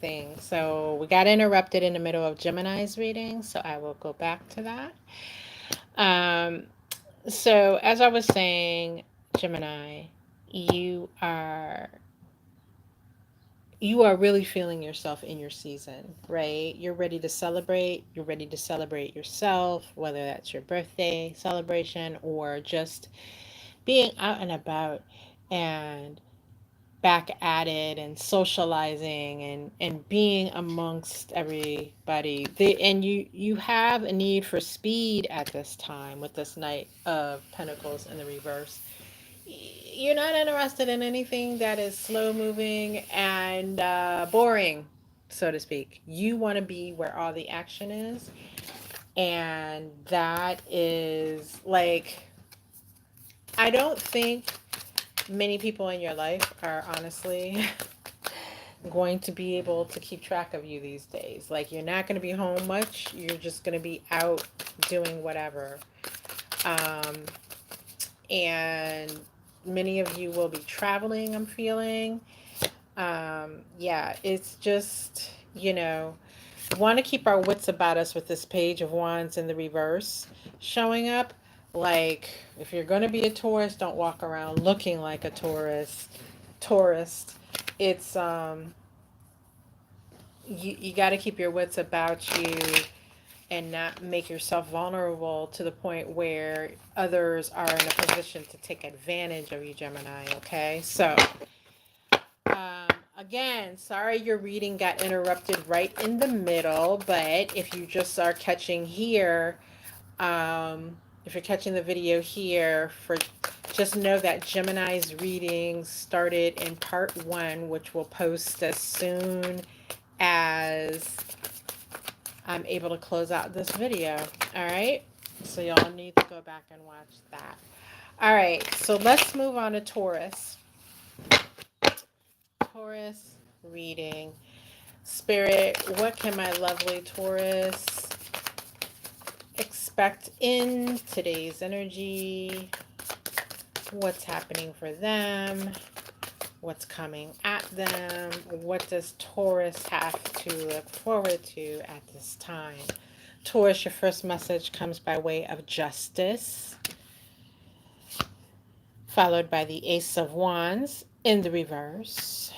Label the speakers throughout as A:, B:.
A: thing. So we got interrupted in the middle of Gemini's reading, so I will go back to that. Um, so as I was saying, Gemini, you are you are really feeling yourself in your season, right? You're ready to celebrate. You're ready to celebrate yourself, whether that's your birthday celebration or just being out and about and back at it and socializing and being amongst everybody. And you have a need for speed at this time with this Knight of Pentacles in the reverse. You're not interested in anything that is slow moving and boring, so to speak. You want to be where all the action is, and that is like, I don't think many people in your life are honestly going to be able to keep track of you these days. Like, you're not going to be home much. You're just going to be out doing whatever. Um, and many of you will be traveling, I'm feeling. Yeah, it's just, want to keep our wits about us with this Page of Wands in the reverse showing up. Like, if you're going to be a tourist, don't walk around looking like a tourist. It's you got to keep your wits about you and not make yourself vulnerable to the point where others are in a position to take advantage of you, Gemini. Okay, so again, sorry your reading got interrupted right in the middle, but if you just are catching here, if you're catching the video here, for just know that Gemini's reading started in part one, which will post as soon as I'm able to close out this video. All right, so y'all need to go back and watch that. All right, so let's move on to Taurus. Taurus reading. Spirit, what can my lovely Taurus expect in today's energy? What's happening for them? What's coming at them? What does Taurus have to look forward to at this time? Taurus, your first message comes by way of Justice, followed by the Ace of Wands in the reverse,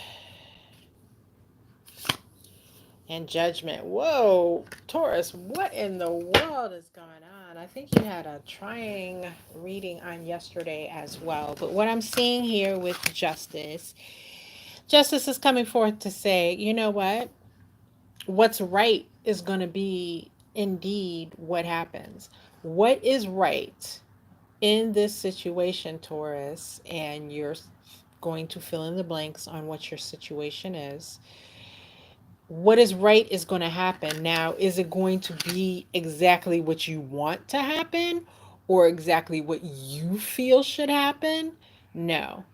A: and Judgment. Whoa, Taurus, what in the world is going on? I think you had a trying reading on yesterday as well. But what I'm seeing here with Justice is coming forth to say, you know what? What's right is going to be indeed what happens. What is right in this situation, Taurus, and you're going to fill in the blanks on what your situation is. What is right is going to happen. Now, is it going to be exactly what you want to happen or exactly what you feel should happen? No,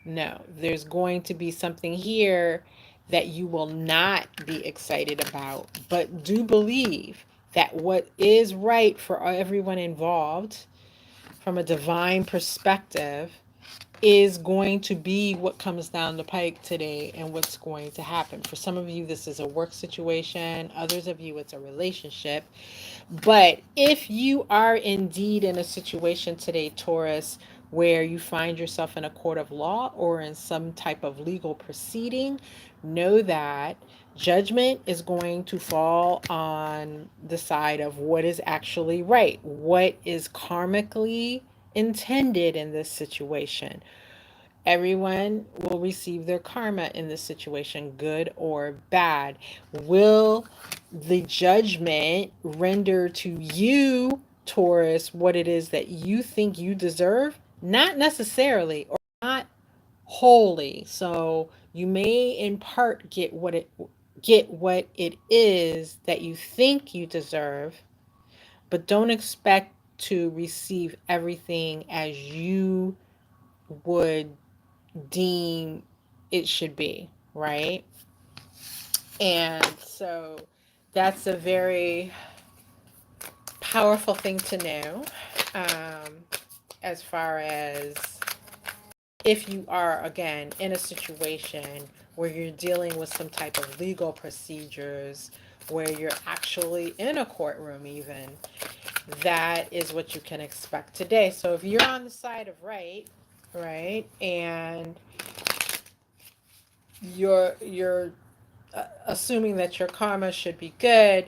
A: no. There's going to be something here that you will not be excited about, but do believe that what is right for everyone involved from a divine perspective is going to be what comes down the pike today and what's going to happen. For some of you, this is a work situation. Others of you, it's a relationship. But if you are indeed in a situation today, Taurus, where you find yourself in a court of law or in some type of legal proceeding, know that judgment is going to fall on the side of what is actually right, what is karmically intended in this situation. Everyone will receive their karma in this situation, good or bad. Will the judgment render to you, Taurus, what it is that you think you deserve? Not necessarily, or not wholly. So you may in part get what it is that you think you deserve, but don't expect to receive everything as you would deem it should be, right? And so that's a very powerful thing to know, um, as far as if you are, again, in a situation where you're dealing with some type of legal procedures, where you're actually in a courtroom even, that is what you can expect today. So if you're on the side of right, right, and you're assuming that your karma should be good,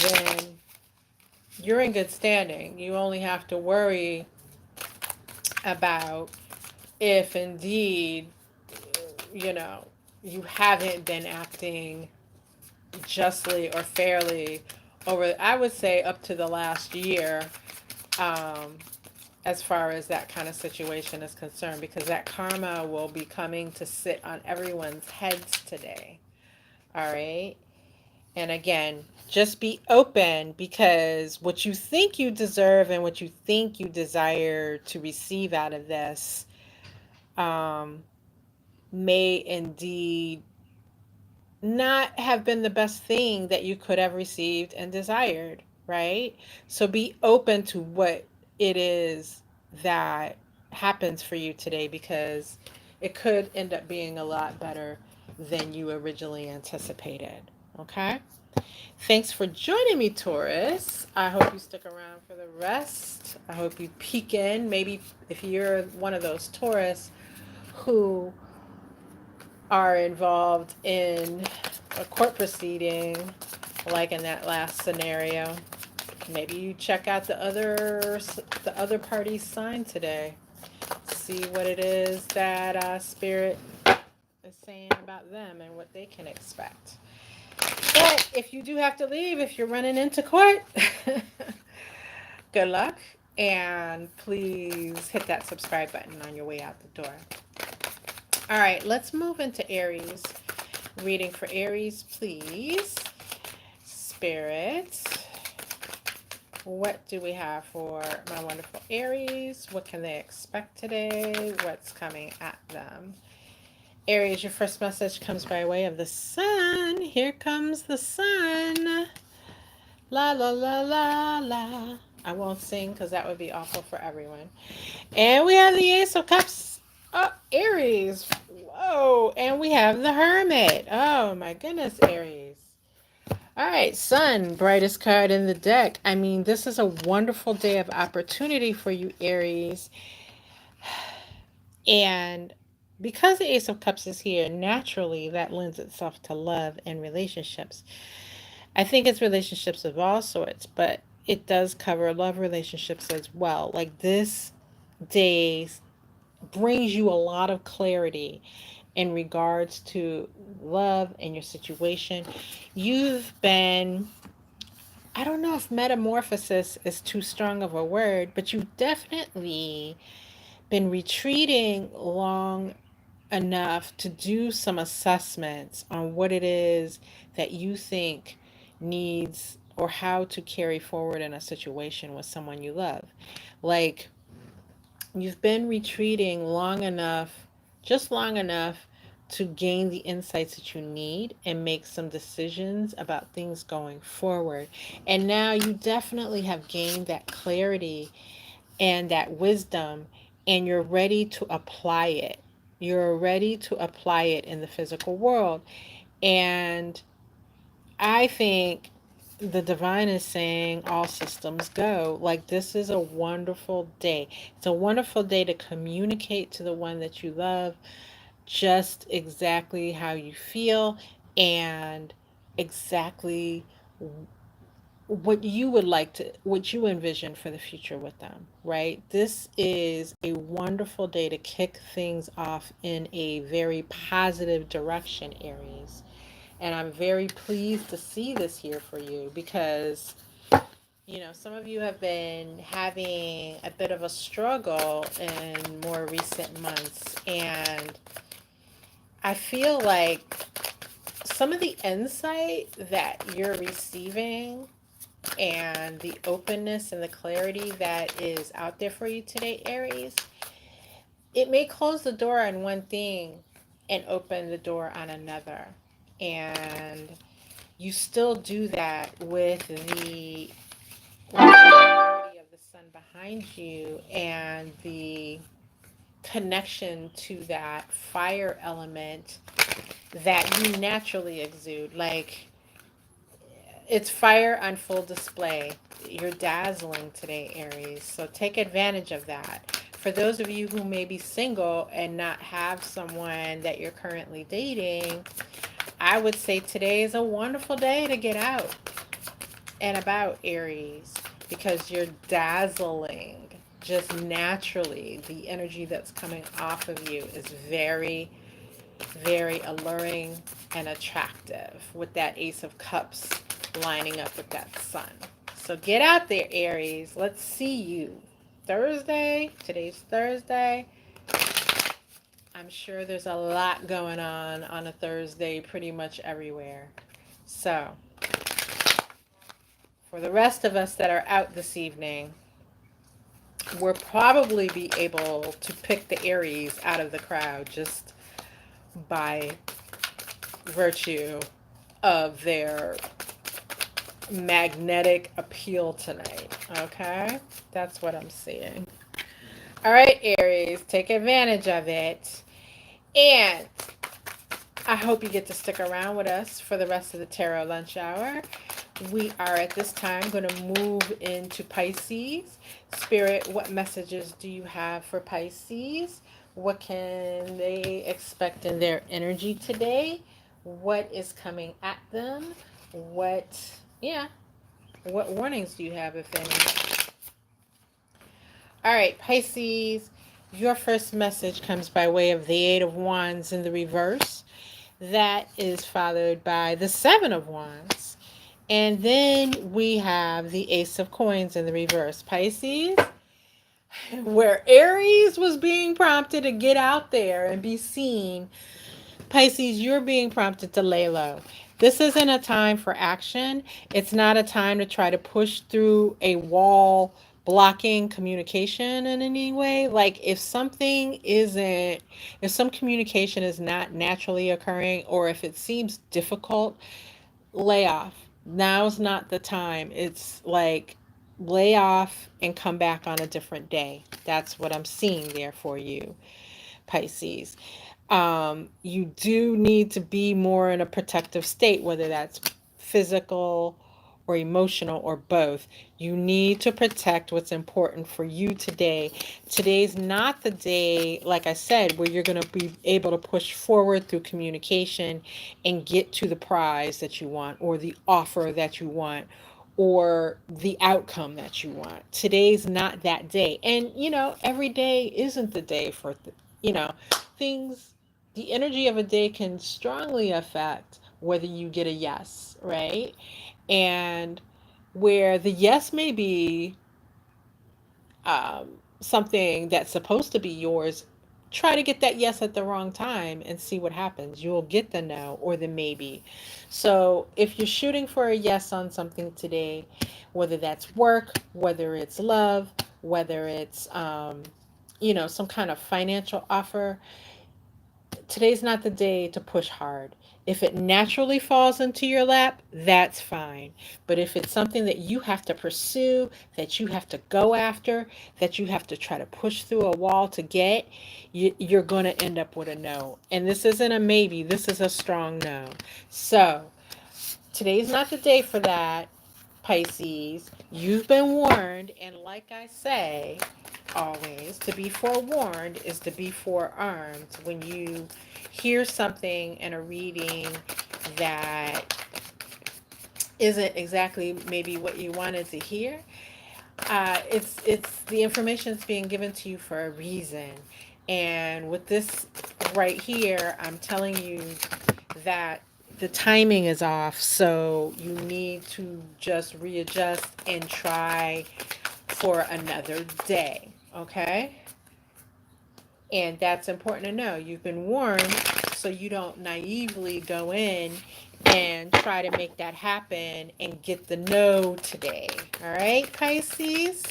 A: then you're in good standing. You only have to worry about if indeed, you know, you haven't been acting justly or fairly over, I would say, up to the last year, um, as far as that kind of situation is concerned, because that karma will be coming to sit on everyone's heads today. All right. And again, just be open, because what you think you deserve and what you think you desire to receive out of this, um, may indeed not have been the best thing that you could have received and desired, right? So be open to what it is that happens for you today, because it could end up being a lot better than you originally anticipated. Okay? Thanks for joining me, Taurus. I hope you stick around for the rest. I hope you peek in. Maybe if you're one of those Taurus who are involved in a court proceeding, like in that last scenario, maybe you check out the other party's sign today. See what it is that Spirit is saying about them and what they can expect. But if you do have to leave, if you're running into court, good luck. And please hit that subscribe button on your way out the door. All right, let's move into Aries. Reading for Aries, please. Spirit, what do we have for my wonderful Aries? What can they expect today? What's coming at them? Aries, your first message comes by way of the sun. Here comes the sun. La la la la la. I won't sing because that would be awful for everyone. And we have the Ace of Cups. Oh, Aries. Whoa. And we have the Hermit. Oh my goodness, Aries. All right, Sun, brightest card in the deck. I mean, this is a wonderful day of opportunity for you, Aries. And because the Ace of Cups is here, naturally that lends itself to love and relationships. I think it's relationships of all sorts, but it does cover love relationships as well. Like, this day brings you a lot of clarity in regards to love and your situation. You've been, I don't know if metamorphosis is too strong of a word, but you've definitely been retreating long enough to do some assessments on what it is that you think needs or how to carry forward in a situation with someone you love. Like, you've been retreating long enough, just long enough to gain the insights that you need and make some decisions about things going forward. And now you definitely have gained that clarity and that wisdom, and you're ready to apply it. You're ready to apply it in the physical world. And I think the divine is saying all systems go. Like, this is a wonderful day. It's a wonderful day to communicate to the one that you love just exactly how you feel and exactly what you would like to, what you envision for the future with them, right? This is a wonderful day to kick things off in a very positive direction, Aries. And I'm very pleased to see this here for you, because, you know, some of you have been having a bit of a struggle in more recent months. And I feel like some of the insight that you're receiving and the openness and the clarity that is out there for you today, Aries, it may close the door on one thing and open the door on another. And you still do that with the clarity of the sun behind you and the connection to that fire element that you naturally exude. Like, it's fire on full display. You're dazzling today, Aries. So take advantage of that. For those of you who may be single and not have someone that you're currently dating, I would say today is a wonderful day to get out and about, Aries, because you're dazzling just naturally. The energy that's coming off of you is very, very alluring and attractive with that Ace of Cups lining up with that sun. So get out there, Aries. Let's see you. Thursday, today's Thursday. I'm sure there's a lot going on a Thursday pretty much everywhere. So for the rest of us that are out this evening, we'll probably be able to pick the Aries out of the crowd just by virtue of their magnetic appeal tonight. Okay? That's what I'm seeing. All right, Aries, take advantage of it. And I hope you get to stick around with us for the rest of the Tarot Lunch Hour. We are at this time going to move into Pisces. Spirit, what messages do you have for Pisces? What can they expect in their energy today? What is coming at them? What warnings do you have, if any? All right, Pisces, your first message comes by way of the Eight of Wands in the reverse. That is followed by the Seven of Wands. And then we have the Ace of Coins in the reverse. Pisces, where Aries was being prompted to get out there and be seen, Pisces, you're being prompted to lay low. This isn't a time for action. It's not a time to try to push through a wall blocking communication in any way. Like, if some communication is not naturally occurring, or if it seems difficult, lay off. Now's not the time. It's like, lay off and come back on a different day. That's what I'm seeing there for you, Pisces. You do need to be more in a protective state, whether that's physical or emotional or both. You need to protect what's important for you today. Today's not the day, like I said, where you're going to be able to push forward through communication and get to the prize that you want, or the offer that you want, or the outcome that you want. Today's not that day. And, every day isn't the day for, things. The energy of a day can strongly affect whether you get a yes, right? And where the yes may be something that's supposed to be yours, try to get that yes at the wrong time and see what happens. You'll get the no or the maybe. So if you're shooting for a yes on something today, whether that's work, whether it's love, whether it's some kind of financial offer, today's not the day to push hard. If it naturally falls into your lap, that's fine. But if it's something that you have to pursue, that you have to go after, that you have to try to push through a wall to get, you're going to end up with a no. And this isn't a maybe, this is a strong no. So today's not the day for that, Pisces. You've been warned, and like I say, always, to be forewarned is to be forearmed. When you hear something in a reading that isn't exactly maybe what you wanted to hear, it's the information that's being given to you for a reason. And with this right here, I'm telling you that the timing is off, so you need to just readjust and try for another day, okay? And that's important to know. You've been warned, so you don't naively go in and try to make that happen and get the no today. All right, Pisces?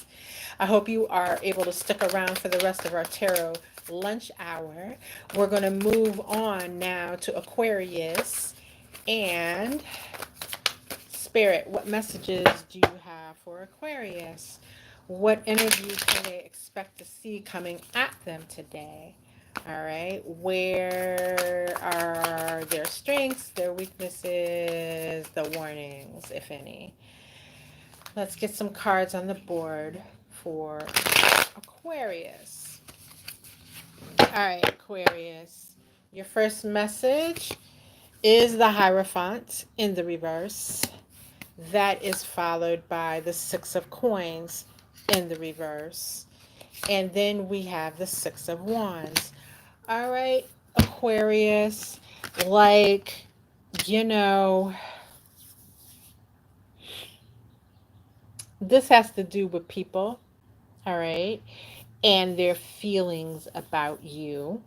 A: I hope you are able to stick around for the rest of our tarot lunch hour. We're going to move on now to Aquarius. And Spirit, what messages do you have for Aquarius? What energy can they expect to see coming at them today? All right. Where are their strengths, their weaknesses, the warnings, if any? Let's get some cards on the board for Aquarius. All right, Aquarius. Your first message is the Hierophant in the reverse. That is followed by the Six of Coins in the reverse. And then we have the Six of Wands. All right, Aquarius, like, you know, this has to do with people, all right, and their feelings about you.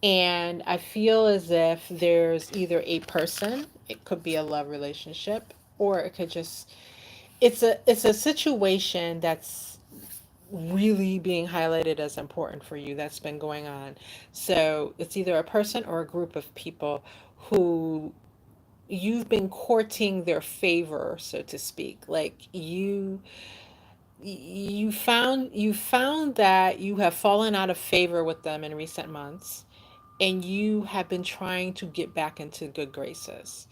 A: And I feel as if there's either a person, it could be a love relationship, or it could just it's a situation that's really being highlighted as important for you that's been going on. So it's either a person or a group of people who you've been courting their favor, so to speak. Like you found that you have fallen out of favor with them in recent months, and you have been trying to get back into good graces.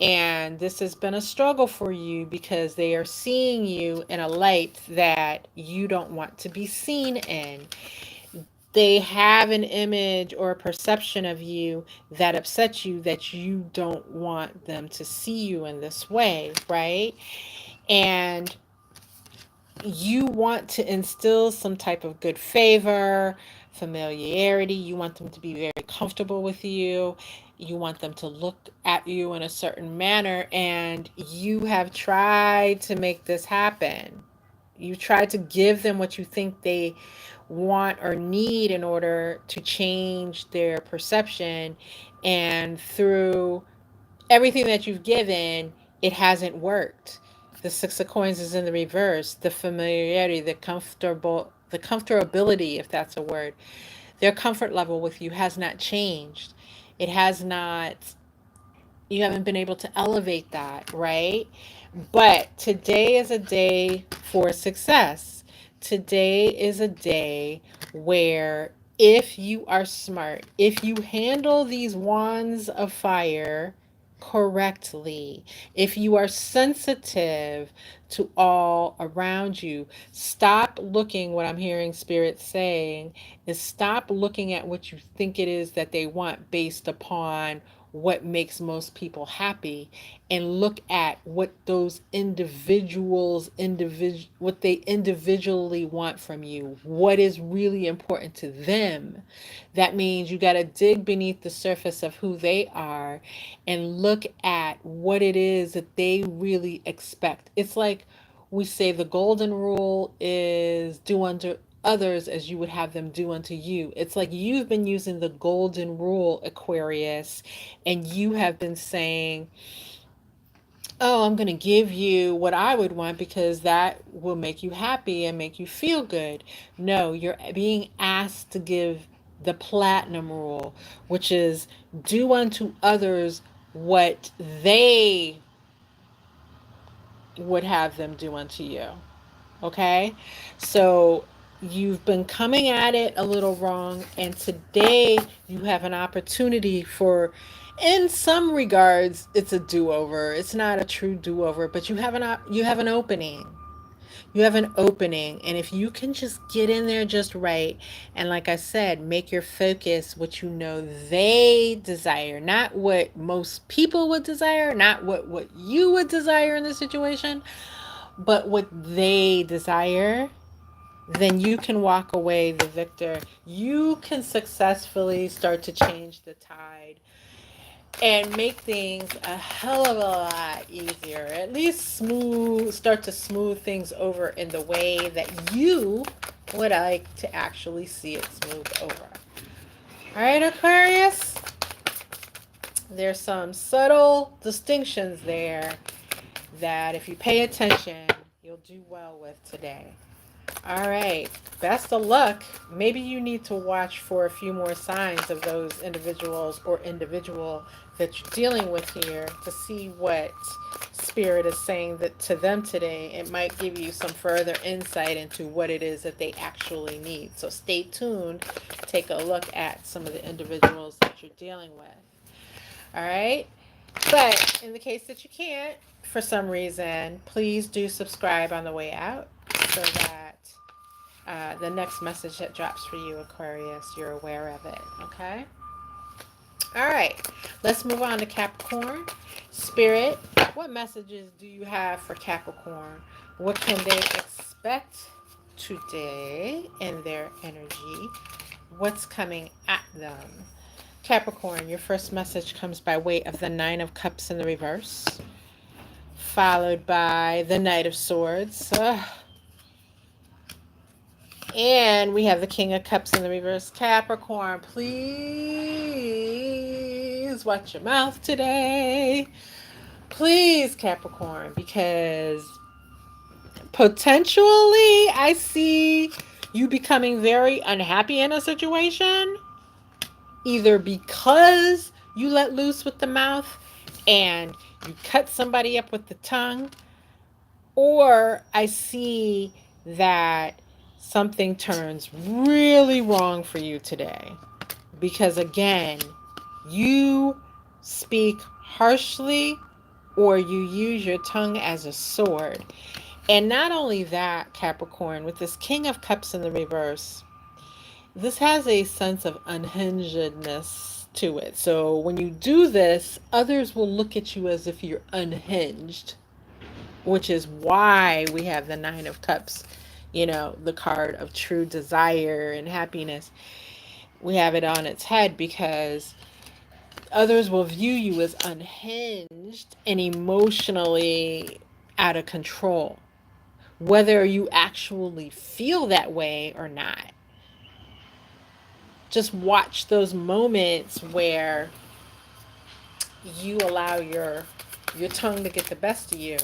A: And this has been a struggle for you because they are seeing you in a light that you don't want to be seen in. They have an image or a perception of you that upsets you, that you don't want them to see you in this way, right? And you want to instill some type of good favor, familiarity. You want them to be very comfortable with you. You want them to look at you in a certain manner. And you have tried to make this happen. You tried to give them what you think they want or need in order to change their perception. And through everything that you've given, it hasn't worked. The Six of Coins is in the reverse. The familiarity, the comfortability, if that's a word, their comfort level with you has not changed. It has not, you haven't been able to elevate that, right? But today is a day for success. Today is a day where if you are smart, if you handle these wands of fire correctly, if you are sensitive to all around you, stop looking, what I'm hearing Spirit saying is stop looking at what you think it is that they want based upon what makes most people happy, and look at what those what they individually want from you, what is really important to them. That means you got to dig beneath the surface of who they are and look at what it is that they really expect. It's like we say the golden rule is do unto others as you would have them do unto you. It's like you've been using the golden rule, Aquarius, and you have been saying, oh, I'm going to give you what I would want because that will make you happy and make you feel good. No, you're being asked to give the platinum rule, which is do unto others what they would have them do unto you. Okay? So you've been coming at it a little wrong, and today you have an opportunity for, in some regards, it's a do-over. It's not a true do-over, but you have an opening. You have an opening, and if you can just get in there just right, and like I said, make your focus what you know they desire, not what most people would desire, not what you would desire in the situation, but what they desire, then you can walk away the victor. You can successfully start to change the tide and make things a hell of a lot easier. At least start to smooth things over in the way that you would like to actually see it smooth over. All right, Aquarius? There's some subtle distinctions there that if you pay attention, you'll do well with today. All right. Best of luck. Maybe you need to watch for a few more signs of those individuals or individual that you're dealing with here to see what Spirit is saying that to them today. It might give you some further insight into what it is that they actually need. So stay tuned. Take a look at some of the individuals that you're dealing with. All right. But in the case that you can't, for some reason, please do subscribe on the way out so that the next message that drops for you, Aquarius, you're aware of it. Okay. All right, let's move on to Capricorn. Spirit, what messages do you have for Capricorn? What can they expect today in their energy? What's coming at them? Capricorn, your first message comes by way of the Nine of Cups in the reverse, followed by the Knight of Swords. And we have the King of Cups in the reverse. Capricorn, please watch your mouth today. Please, Capricorn, because potentially I see you becoming very unhappy in a situation, either because you let loose with the mouth and you cut somebody up with the tongue, or I see that something turns really wrong for you today. Because again, you speak harshly or you use your tongue as a sword. And not only that, Capricorn, with this King of Cups in the reverse, this has a sense of unhingedness to it. So when you do this, others will look at you as if you're unhinged, which is why we have the Nine of Cups, you know, the card of true desire and happiness. We have it on its head because others will view you as unhinged and emotionally out of control, whether you actually feel that way or not. Just watch those moments where you allow your tongue to get the best of you,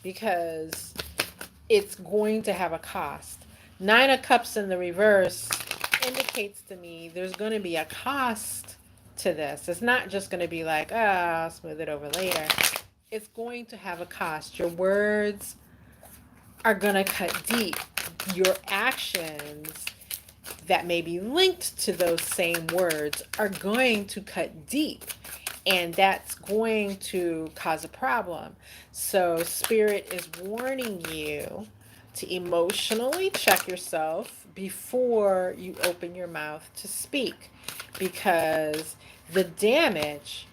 A: because it's going to have a cost. Nine of Cups in the reverse indicates to me there's going to be a cost to this. It's not just going to be like, oh, I'll smooth it over later. It's going to have a cost. Your words are going to cut deep. Your actions that may be linked to those same words are going to cut deep. And that's going to cause a problem. So Spirit is warning you to emotionally check yourself before you open your mouth to speak, because the damage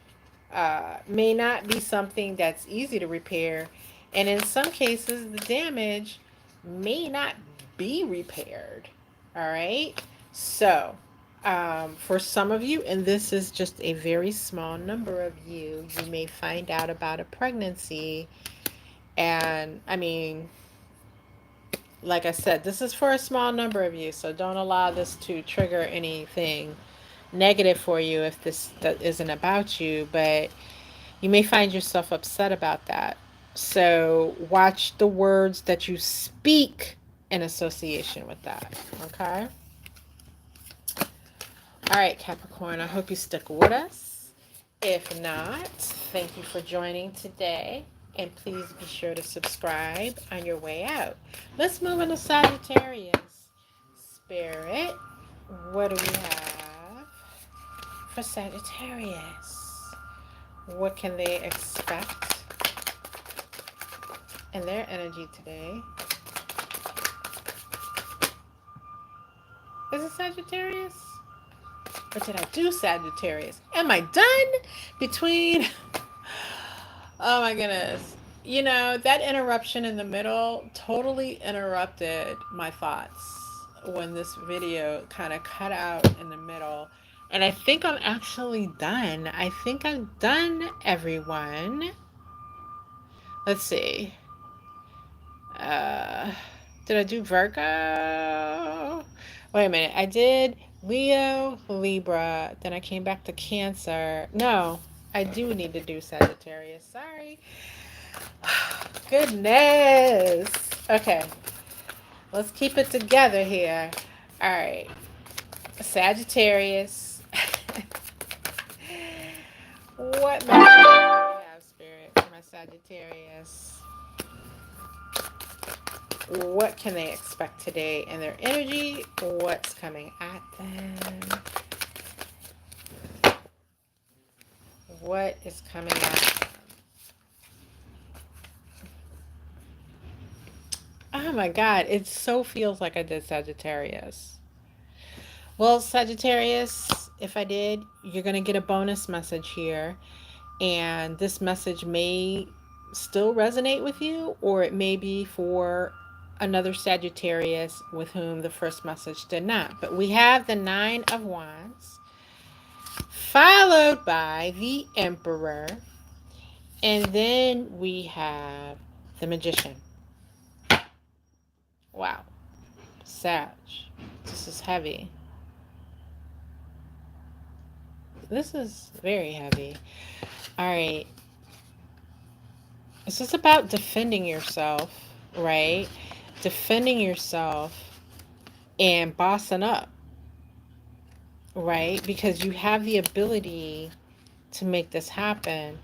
A: may not be something that's easy to repair. And in some cases, the damage may not be repaired. All right. So for some of you, and this is just a very small number of you, you may find out about a pregnancy. And I mean, like I said, this is for a small number of you, so don't allow this to trigger anything negative for you if that isn't about you, but you may find yourself upset about that. So watch the words that you speak in association with that, okay? All right, Capricorn, I hope you stick with us. If not, thank you for joining today. And please be sure to subscribe on your way out. Let's move into Sagittarius. Spirit, what do we have for Sagittarius? What can they expect in their energy today? Is it Sagittarius? Or did I do Sagittarius? Am I done between... Oh my goodness. You know, that interruption in the middle totally interrupted my thoughts when this video kind of cut out in the middle. And I think I'm actually done. I think I'm done, everyone. Let's see. Did I do Virgo? Wait a minute. I did Leo, Libra. Then I came back to Cancer. No, I do need to do Sagittarius. Sorry. Goodness. Okay. Let's keep it together here. All right. Sagittarius. What message do you have, Spirit, for my Sagittarius? Sagittarius. What can they expect today in their energy? What's coming at them? What is coming at them? Oh my God, it so feels like I did Sagittarius. Well, Sagittarius, if I did, you're going to get a bonus message here. And this message may still resonate with you, or it may be for another Sagittarius with whom the first message did not. But we have the Nine of Wands, followed by the Emperor, and then we have the Magician. Wow, Sag, this is heavy. This is very heavy. All right. This is about defending yourself, right? Defending yourself and bossing up, right? Because you have the ability to make this happen.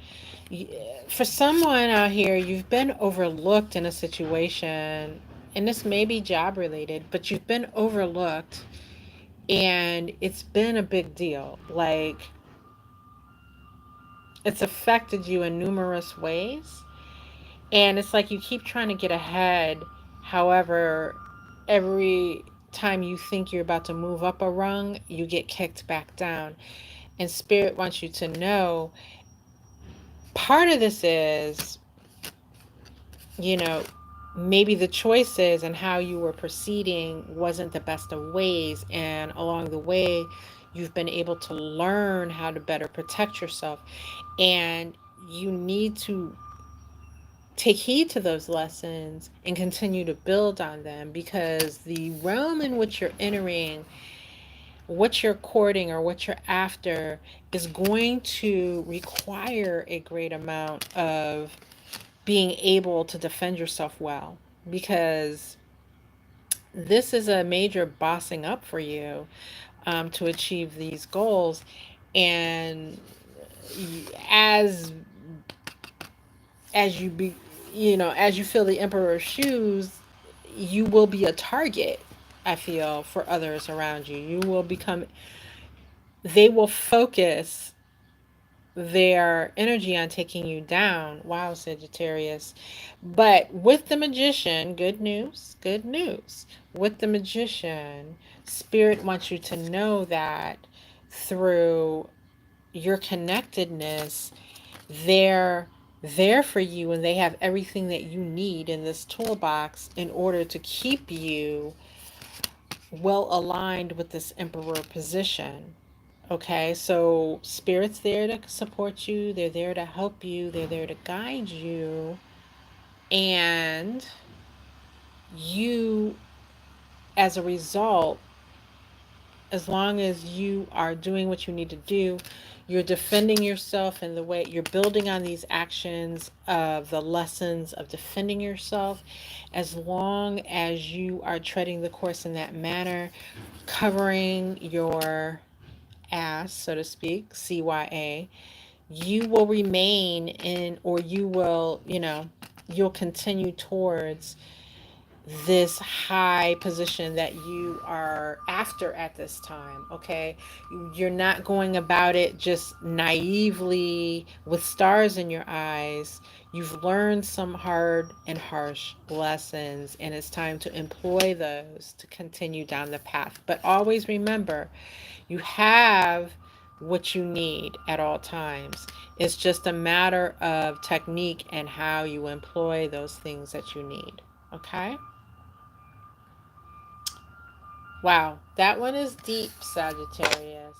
A: For someone out here, you've been overlooked in a situation, and this may be job related, but you've been overlooked and it's been a big deal. Like, it's affected you in numerous ways. And it's like you keep trying to get ahead. However, every time you think you're about to move up a rung, you get kicked back down. And Spirit wants you to know part of this is, you know, maybe the choices and how you were proceeding wasn't the best of ways. And along the way, you've been able to learn how to better protect yourself. And you need to take heed to those lessons and continue to build on them, because the realm in which you're entering, what you're courting or what you're after, is going to require a great amount of being able to defend yourself well, because this is a major bossing up for you, to achieve these goals. And as as you be as you fill the emperor's shoes, you will be a target, I feel, for others around you. You will become, they will focus their energy on taking you down. Wow, Sagittarius. But with the Magician, good news, good news. With the Magician, Spirit wants you to know that through your connectedness, they're there for you, and they have everything that you need in this toolbox in order to keep you well aligned with this emperor position. Okay, so Spirit's there to support you, they're there to help you, they're there to guide you, and you, as a result, as long as you are doing what you need to do, you're defending yourself in the way you're building on these actions of the lessons of defending yourself. As long as you are treading the course in that manner, covering your ass, so to speak, CYA, you will remain in, or you will, you'll continue towards this high position that you are after at this time. Okay, you're not going about it just naively with stars in your eyes. You've learned some hard and harsh lessons, and it's time to employ those to continue down the path. But always remember, you have what you need at all times. It's just a matter of technique and how you employ those things that you need. Okay? Wow, that one is deep, Sagittarius.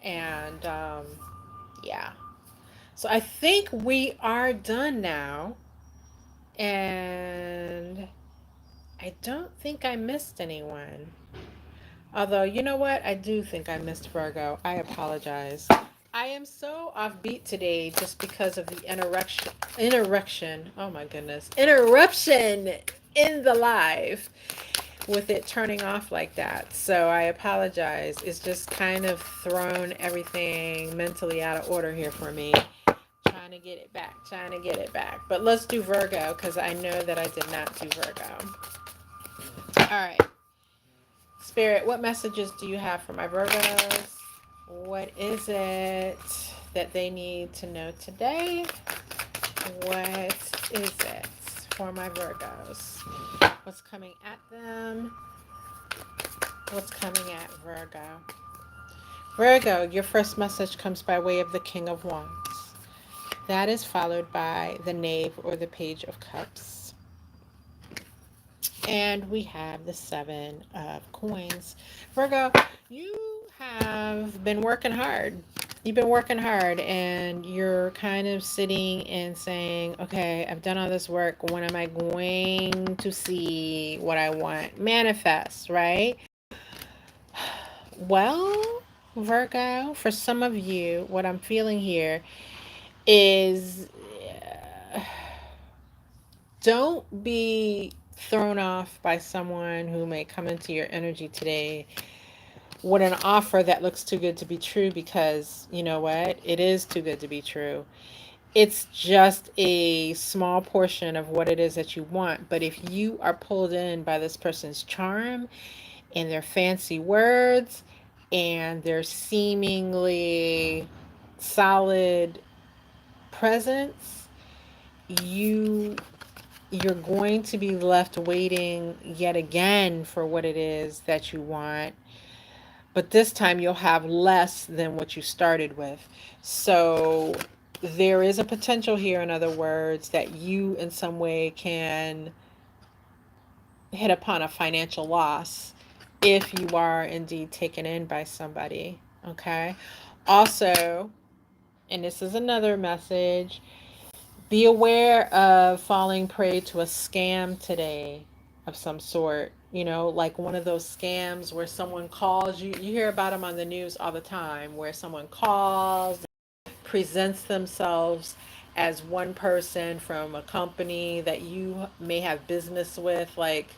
A: And yeah. So I think we are done now. And I don't think I missed anyone. Although, you know what? I do think I missed Virgo. I apologize. I am so offbeat today just because of the interruption. Oh my goodness. Interruption in the live, with it turning off like that. So I apologize. It's just kind of thrown everything mentally out of order here for me. Trying to to get it back, trying to get it back. But let's do Virgo because I know that I did not do Virgo. All right. Spirit, what messages do you have for my Virgos? What is it that they need to know today? What is it for my Virgos? What's coming at them? What's coming at Virgo? Virgo, your first message comes by way of the King of Wands. That is followed by the Knave or the Page of Cups. And we have the Seven of Coins. Virgo, you have been working hard. You've been working hard and you're kind of sitting and saying, okay, I've done all this work. When am I going to see what I want? Manifest, right? Well, Virgo, for some of you, what I'm feeling here is don't be thrown off by someone who may come into your energy today with an offer that looks too good to be true, because you know what? It is too good to be true. It's just a small portion of what it is that you want. But if you are pulled in by this person's charm and their fancy words and their seemingly solid presence, you're going to be left waiting yet again for what it is that you want. But this time you'll have less than what you started with. So there is a potential here, in other words, that you in some way can hit upon a financial loss if you are indeed taken in by somebody. Okay. Also, and this is another message, be aware of falling prey to a scam today of some sort. You know, like one of those scams where someone calls you. You hear about them on the news all the time, where someone calls, presents themselves as one person from a company that you may have business with, like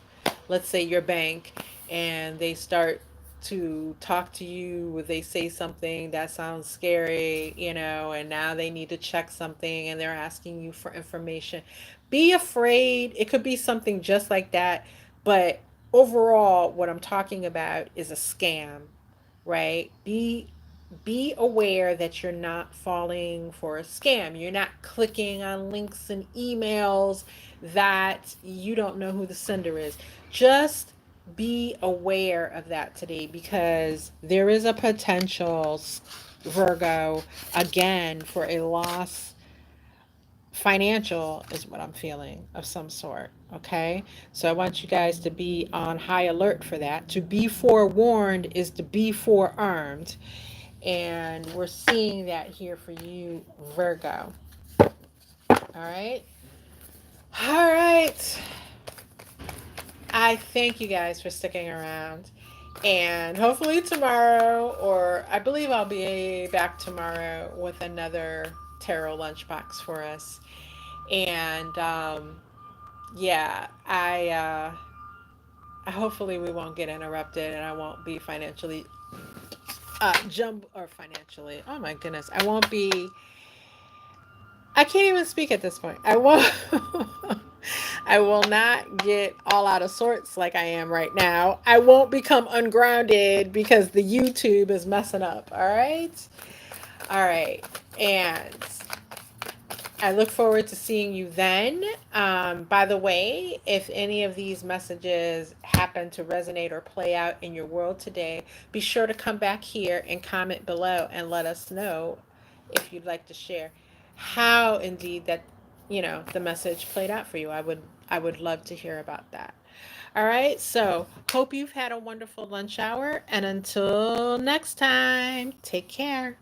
A: let's say your bank, and they start to talk to you. They say something that sounds scary, you know, and now they need to check something and they're asking you for information. Be afraid. It could be something just like that, but overall what I'm talking about is a scam, right? Be aware that you're not falling for a scam. You're not clicking on links and emails that you don't know who the sender is. Just be aware of that today, because there is a potential, Virgo, again, for a loss. Financial is what I'm feeling, of some sort. Okay. So I want you guys to be on high alert for that. To be forewarned is to be forearmed. And we're seeing that here for you, Virgo. All right. All right. I thank you guys for sticking around. And hopefully tomorrow, or I believe I'll be back tomorrow with another tarot lunchbox for us. And yeah, hopefully we won't get interrupted and I won't be financially financially. Oh my goodness. I can't even speak at this point. I won't I will not get all out of sorts like I am right now. I won't become ungrounded because the YouTube is messing up. All right. All right. And I look forward to seeing you then. By the way, if any of these messages happen to resonate or play out in your world today, be sure to come back here and comment below and let us know if you'd like to share how indeed that, you know, the message played out for you. I would love to hear about that. All right. So hope you've had a wonderful lunch hour, and until next time, take care.